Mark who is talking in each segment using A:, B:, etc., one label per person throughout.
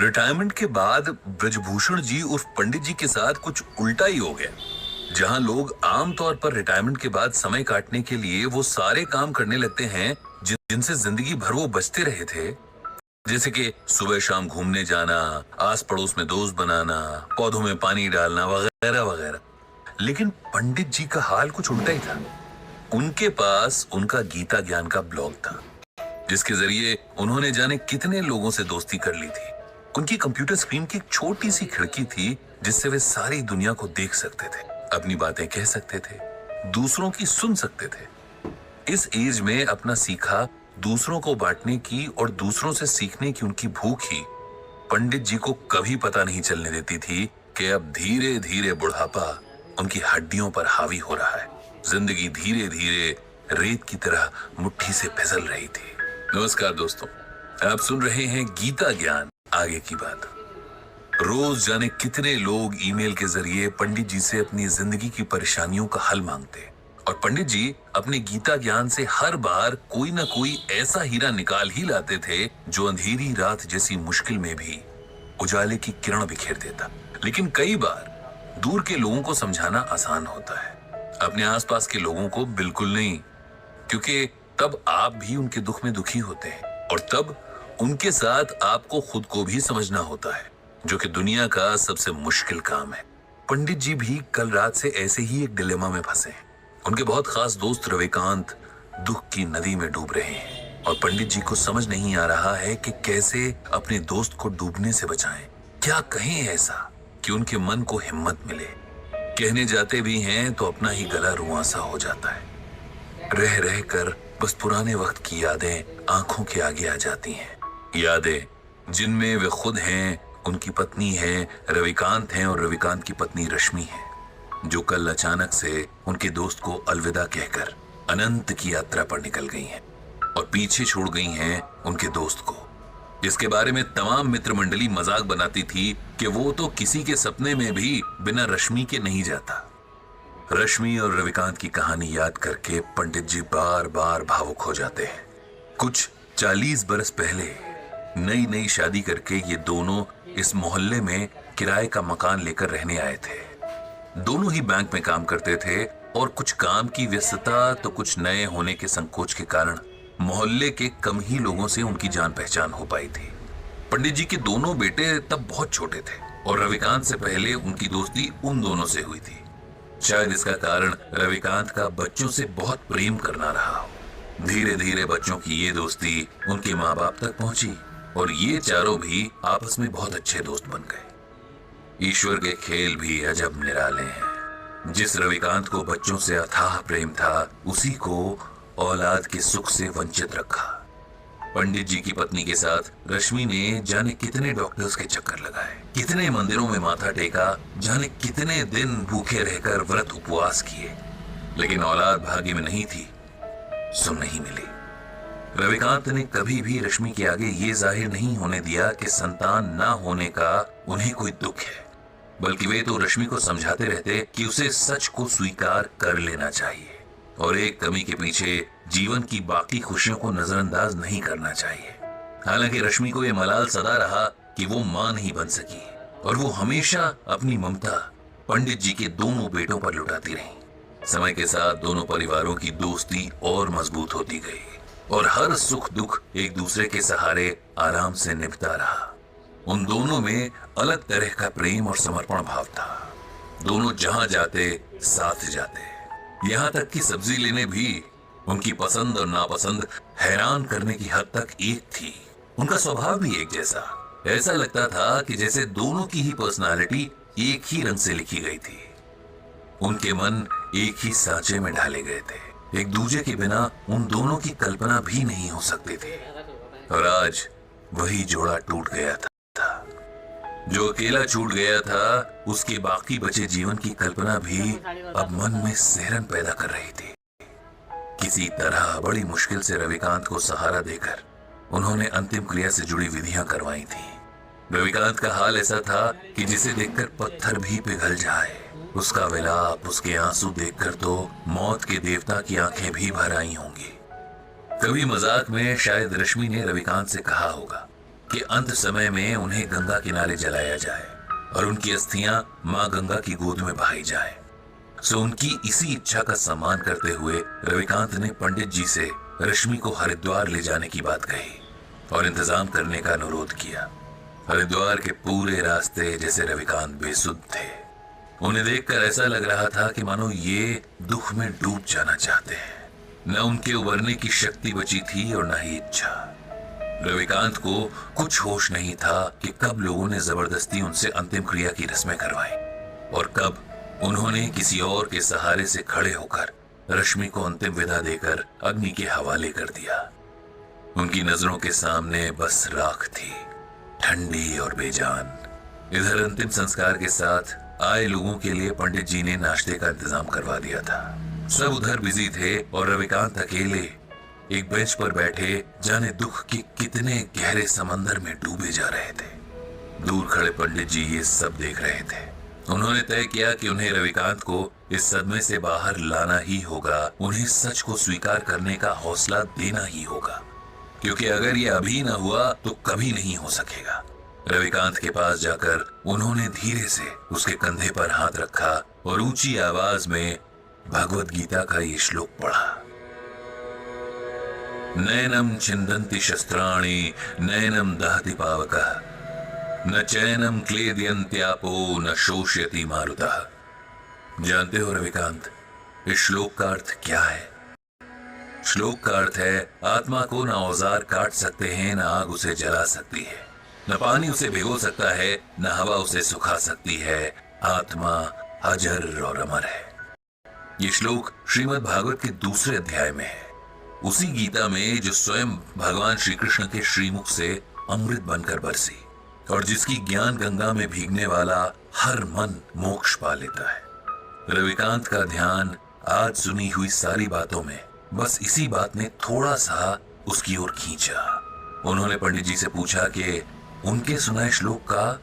A: Retirement के बाद ब्रजभूषण जी उर्फ पंडित जी के साथ कुछ उल्टा ही हो गया। जहां लोग आमतौर पर रिटायरमेंट के बाद समय काटने के लिए वो सारे काम करने लगते हैं जिनसे जिंदगी भर वो बचते रहे थे, जैसे कि सुबह शाम घूमने जाना, आस पड़ोस में दोस्त बनाना, पौधों में पानी डालना वगैरह वगैरह। लेकिन पंडित जी का हाल कुछ उल्टा ही था। उनके पास उनका गीता ज्ञान का ब्लॉग था, जिसके जरिए उन्होंने जाने कितने लोगों से दोस्ती कर ली थी। उनकी कंप्यूटर स्क्रीन की एक छोटी सी खिड़की थी जिससे वे सारी दुनिया को देख सकते थे, अपनी बातें कह सकते थे, दूसरों की सुन सकते थे। इस एज में अपना सीखा दूसरों को बांटने की और दूसरों से सीखने की उनकी भूख ही पंडित जी को कभी पता नहीं चलने देती थी कि अब धीरे धीरे बुढ़ापा उनकी हड्डियों पर हावी हो रहा है। जिंदगी धीरे धीरे रेत की तरह मुट्ठी से फिसल रही थी। नमस्कार दोस्तों, आप सुन रहे हैं गीता ज्ञान, आगे की बात। रोज जाने कितने लोग ईमेल के जरिए पंडित जी से अपनी जिंदगी की परेशानियों का हल मांगते, और पंडित जी अपने गीता ज्ञान से हर बार कोई ना कोई ऐसा हीरा निकाल ही लाते थे जो अंधेरी रात जैसी मुश्किल में भी उजाले की किरण बिखेर देता। लेकिन कई बार दूर के लोगों को समझाना आसान होता है, अपने आसपास के लोगों को बिल्कुल नहीं, क्योंकि तब आप भी उनके दुख में दुखी होते हैं और तब उनके साथ आपको खुद को भी समझना होता है, जो कि दुनिया का सबसे मुश्किल काम है। पंडित जी भी कल रात से ऐसे ही एक डिलेमा में फंसे हैं। उनके बहुत खास दोस्त रविकांत दुख की नदी में डूब रहे हैं और पंडित जी को समझ नहीं आ रहा है कि कैसे अपने दोस्त को डूबने से बचाएं। क्या कहें ऐसा कि उनके मन को हिम्मत मिले। कहने जाते भी हैं तो अपना ही गला रुआंसा हो जाता है। रह रह कर बस पुराने वक्त की यादें आंखों के आगे आ जाती हैं। यादें जिनमें वे खुद हैं, उनकी पत्नी है रविकांत हैं और रविकांत की पत्नी रश्मि है, जो कल अचानक से उनके दोस्त को अलविदा कहकर अनंत की यात्रा पर निकल गई हैं और पीछे छोड़ गई हैं उनके दोस्त को, जिसके बारे में तमाम मित्र मंडली मजाक बनाती थी कि वो तो किसी के सपने में भी बिना रश्मि के नहीं जाता। रश्मि और रविकांत की कहानी याद करके पंडित जी बार बार भावुक हो जाते हैं। कुछ 40 बरस पहले नई नई शादी करके ये दोनों इस मोहल्ले में किराए का मकान लेकर रहने आए थे। दोनों ही बैंक में काम करते थे और कुछ काम की व्यस्तता तो कुछ नए होने के संकोच के कारण मोहल्ले के कम ही लोगों से उनकी जान पहचान हो पाई थी। पंडित जी के दोनों बेटे तब बहुत छोटे थे और रविकांत से पहले उनकी दोस्ती उन दोनों से हुई थी। शायद इसका कारण रविकांत का बच्चों से बहुत प्रेम करना रहा हो। धीरे धीरे बच्चों की ये दोस्ती उनके माँ बाप तक पहुंची और ये चारों भी आपस में बहुत अच्छे दोस्त बन गए। ईश्वर के खेल भी अजब निराले हैं। जिस रविकांत को बच्चों से अथाह प्रेम था, उसी को औलाद के सुख से वंचित रखा। पंडित जी की पत्नी के साथ रश्मि ने जाने कितने डॉक्टर्स के चक्कर लगाए, कितने मंदिरों में माथा टेका, जाने कितने दिन भूखे रहकर व्रत उपवास किए, लेकिन औलाद भाग्य में नहीं थी, सो नहीं मिली। रविकांत ने कभी भी रश्मि के आगे ये जाहिर नहीं होने दिया कि संतान ना होने का उन्हें कोई दुख है, बल्कि वे तो रश्मि को समझाते रहते कि उसे सच को स्वीकार कर लेना चाहिए और एक कमी के पीछे जीवन की बाकी खुशियों को नजरअंदाज नहीं करना चाहिए। हालांकि रश्मि को यह मलाल सदा रहा कि वो मां नहीं बन सकी और वो हमेशा अपनी ममता पंडित जी के दोनों बेटों पर लुटाती रही। समय के साथ दोनों परिवारों की दोस्ती और मजबूत होती गई और हर सुख दुख एक दूसरे के सहारे आराम से निभता रहा। उन दोनों में अलग तरह का प्रेम और समर्पण भाव था। दोनों जहां जाते साथ जाते, यहाँ तक कि सब्जी लेने भी उनकी पसंद और नापसंद हैरान करने की हद तक एक थी। उनका स्वभाव भी एक जैसा। ऐसा लगता था कि जैसे दोनों की ही पर्सनालिटी एक ही रंग से लिखी गई थी। उनके मन एक ही सांचे में ढाले गए थे। एक दूसरे के बिना उन दोनों की कल्पना भी नहीं हो सकती थी। और आज वही जोड़ा टूट गया था। जो अकेला छूट गया था, उसके बाकी बचे जीवन की कल्पना भी अब मन में सिहरन पैदा कर रही थी। किसी तरह बड़ी मुश्किल से रविकांत को सहारा देकर उन्होंने अंतिम क्रिया से जुड़ी विधियां करवाई थी। रविकांत का हाल ऐसा था कि जिसे देखकर पत्थर भी पिघल जाए। उसका विलाप, उसके आंसू देखकर तो मौत के देवता की आंखें भी भर आई होंगी। कभी मजाक में शायद रश्मि ने रविकांत से कहा होगा कि अंत समय में उन्हें गंगा किनारे जलाया जाए और उनकी अस्थियां मां गंगा की गोद में बहाई जाए। सो उनकी इसी इच्छा का सम्मान करते हुए रविकांत ने पंडित जी से रश्मि को हरिद्वार ले जाने की बात कही और इंतजाम करने का अनुरोध किया। हरिद्वार के पूरे रास्ते जैसे रविकांत बेसुध थे। उन्हें देखकर ऐसा लग रहा था कि मानो ये दुख में डूब जाना चाहते हैं। न उनके उबरने की शक्ति बची थी और न ही इच्छा। रविकांत को कुछ होश नहीं था कि कब लोगों ने जबरदस्ती उनसे अंतिम क्रिया की रस्में करवाई और कब उन्होंने किसी और के सहारे से खड़े होकर रश्मि को अंतिम विदा देकर अग्नि के हवाले कर दिया। उनकी नजरों के सामने बस राख थी, ठंडी और बेजान। इधर अंतिम संस्कार के साथ आए लोगों के लिए पंडित जी ने नाश्ते का इंतजाम करवा दिया था। सब उधर बिजी थे और रविकांत अकेले एक बेंच पर बैठे जाने दुख के कितने गहरे समंदर में डूबे जा रहे थे। दूर खड़े पंडित जी ये सब देख रहे थे। उन्होंने तय किया कि उन्हें रविकांत को इस सदमे से बाहर लाना ही होगा, उन्हें सच को स्वीकार करने का हौसला देना ही होगा, क्योंकि अगर ये अभी न हुआ तो कभी नहीं हो सकेगा। रविकांत के पास जाकर उन्होंने धीरे से उसके कंधे पर हाथ रखा और ऊंची आवाज में भगवत गीता का ये श्लोक पढ़ा। नैनम छिन्दन्ति शस्त्राणि नैनम दहति पावकः न चैनम क्लेदयन्त्यापो न शोषयति मारुतः। जानते हो रविकांत, इस श्लोक का अर्थ क्या है? श्लोक का अर्थ है आत्मा को न औजार काट सकते हैं, न आग उसे जला सकती है, न पानी उसे भिगो सकता है, न हवा उसे सुखा सकती है। आत्मा अजर और अमर है। ये श्लोक श्रीमद् भागवत के दूसरे अध्याय में है, उसी गीता में जो स्वयं भगवान श्री कृष्ण के श्रीमुख से अमृत बनकर बरसी और जिसकी ज्ञान गंगा में भीगने वाला हर मन मोक्ष पा लेता है। रविकांत का ध्यान आज सुनी हुई सारी बातों में बस इसी बात ने थोड़ा सा उसकी ओर खींचा। उन्होंने पंडित जी से पूछा कि उनके सुनाए श्लोक का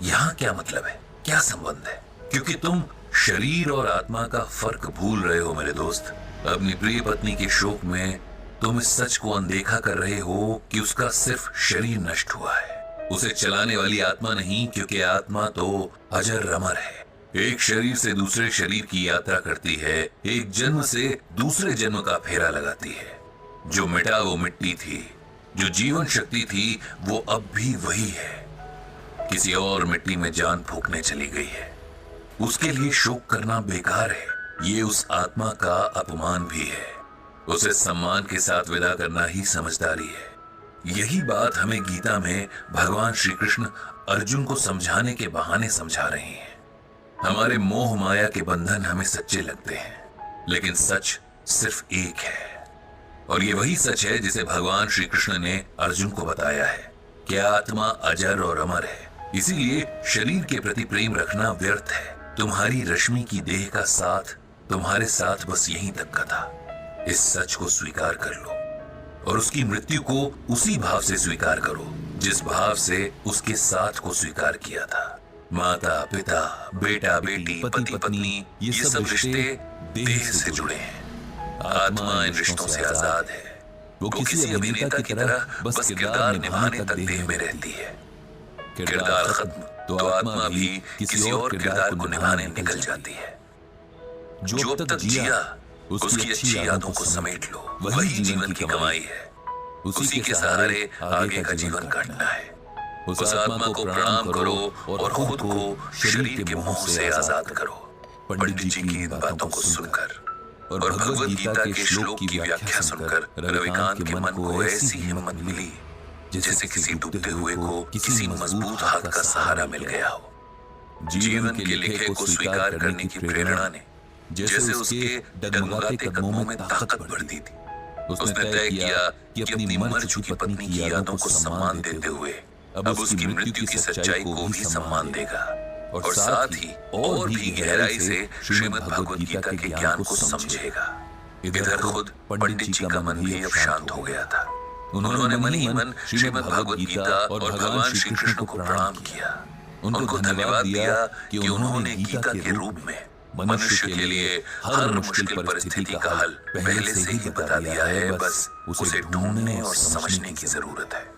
A: यहाँ क्या मतलब है, क्या संबंध है? क्योंकि तुम शरीर और आत्मा का फर्क भूल रहे हो मेरे दोस्त। अपनी प्रिय पत्नी के शोक में तुम इस सच को अनदेखा कर रहे हो कि उसका सिर्फ शरीर नष्ट हुआ है, उसे चलाने वाली आत्मा नहीं, क्योंकि आत्मा तो अजर अमर है। एक शरीर से दूसरे शरीर की यात्रा करती है, एक जन्म से दूसरे जन्म का फेरा लगाती है। जो मिटा वो मिट्टी थी, जो जीवन शक्ति थी वो अब भी वही है, किसी और मिट्टी में जान फूंकने चली गई है। उसके लिए शोक करना बेकार है, ये उस आत्मा का अपमान भी है। उसे सम्मान के साथ विदा करना ही समझदारी है। यही बात हमें गीता में भगवान श्री कृष्ण अर्जुन को समझाने के बहाने समझा रहे हैं। हमारे मोह माया के बंधन हमें सच्चे लगते हैं, लेकिन सच सिर्फ एक है और ये वही सच है जिसे भगवान श्री कृष्ण ने अर्जुन को बताया है कि आत्मा अजर और अमर है। इसीलिए शरीर के प्रति प्रेम रखना व्यर्थ है। तुम्हारी रश्मि की देह का साथ तुम्हारे साथ बस यहीं तक का था। इस सच को स्वीकार कर लो और उसकी मृत्यु को उसी भाव से स्वीकार करो जिस भाव से उसके साथ को स्वीकार किया था। माता पिता, बेटा बेटी, पति पत्नी, ये सब रिश्ते देह से जुड़े हैं। आत्मा इन रिश्तों से आजाद है। वो किसी अभिनेता की तरह बस किरदार निभाने तक देह में रहती है। किरदार खत्म तो आत्मा भी किसी और किरदार को निभाने निकल जाती है। जो अब तक जिया उसकी अच्छी यादों को समेट लो, वही जीवन की कमाई है। उसी के सहारे आगे का जीवन काटना है। उस आत्मा को प्रणाम करो और खुद को शरीर के मोह से आजाद करो। पंडित जी की इन बातों को सुनकर और भगवत गीता के श्लोक की व्याख्या सुनकर रविकांत के मन को ऐसी हिम्मत मिली जैसे किसी डूबते हुए को किसी मजबूत हाथ का सहारा मिल गया हो। जीवन के लिखे को स्वीकार करने की प्रेरणा ने जैसे उसके डगमगाते कदमों में ताकत भर दी थी। उसने तय किया कि अपनी मर चुकी पत्नी की यादों को सम्मान देते हुए अब उसकी मृत्यु की सच्चाई को भी सम्मान देगा और साथ ही और भी गहराई से श्रीमद् भगवत गीता के ज्ञान को समझेगा। इधर खुद पंडित जी का मन भी अब शांत हो गया था। उन्होंने मन ही मन श्रीमद् भगवत गीता और भगवान श्री कृष्ण को प्रणाम किया, उनको धन्यवाद दिया कि उन्होंने गीता के रूप में मनुष्य के लिए हर मुश्किल परिस्थिति का हल पहले से ही बता दिया है। बस उसे ढूंढने और समझने की जरूरत है।